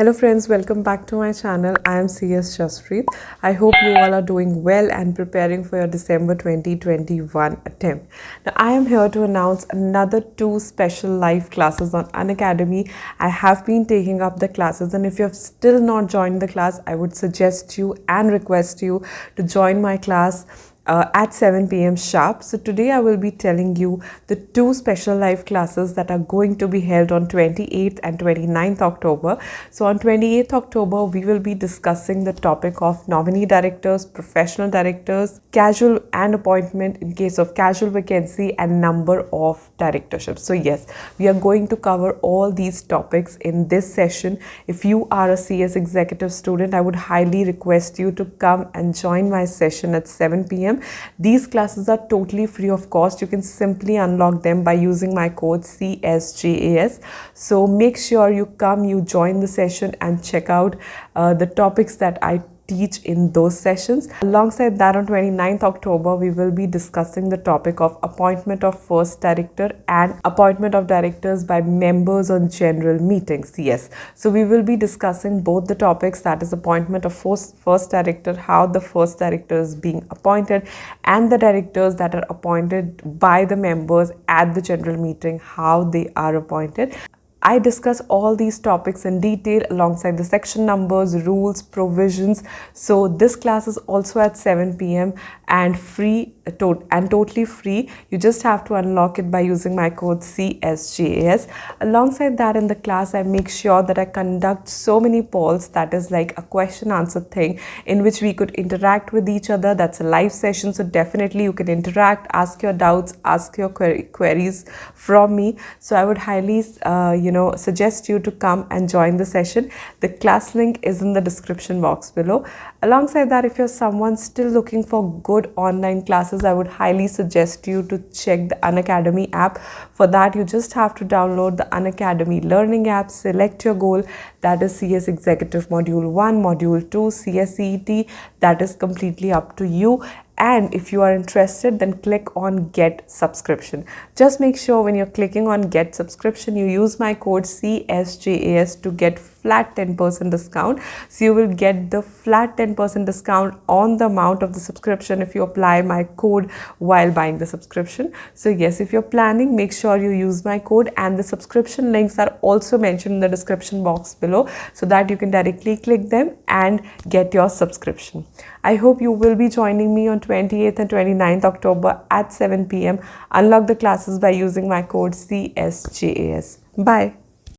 Hello friends, welcome back to my channel. I am CSJAS. I hope you all are doing well and preparing for your December 2021 attempt. Now I am here to announce another 2 special live classes on Unacademy. I have been taking up the classes, and if you have still not joined the class, I would suggest you and request you to join my class at 7 p.m. sharp. So today I will be telling you the 2 special live classes that are going to be held on 28th and 29th October. So on 28th October, we will be discussing the topic of nominee directors, professional directors, casual and appointment in case of casual vacancy, and number of directorships. So yes, we are going to cover all these topics in this session. If you are a CS executive student, I would highly request you to come and join my session at 7 p.m. These classes are totally free of cost. You can simply unlock them by using my code CSJAS. So make sure you come, you join the session and check out the topics that I teach in those sessions. Alongside that, on 29th October, we will be discussing the topic of appointment of first director and appointment of directors by members on general meetings. Yes, so we will be discussing both the topics, that is appointment of first director, how the first director is being appointed, and the directors that are appointed by the members at the general meeting, how they are appointed. I discuss all these topics in detail alongside the section numbers, rules, provisions. So this class is also at 7 p.m. and free and totally free. You just have to unlock it by using my code CSJAS. Alongside that, in the class, I make sure that I conduct so many polls, that is like a question answer thing in which we could interact with each other. That's a live session, so definitely you can interact, ask your doubts, ask your queries from me. So I would highly suggest you to come and join the session. The class link is in the description box below. Alongside that, if you're someone still looking for good online classes, I would highly suggest you to check the Unacademy app. For that, you just have to download the Unacademy learning app, select your goal, that is CS Executive Module 1, Module 2, CSCET, that is completely up to you. And if you are interested, then click on Get Subscription. Just make sure when you're clicking on Get Subscription, you use my code CSJAS to get flat 10% discount. So you will get the flat 10% discount on the amount of the subscription if you apply my code while buying the subscription. So yes, if you're planning, make sure you use my code, and the subscription links are also mentioned in the description box below so that you can directly click them and get your subscription. I hope you will be joining me on 28th and 29th October at 7 p.m. Unlock the classes by using my code CSJAS. Bye.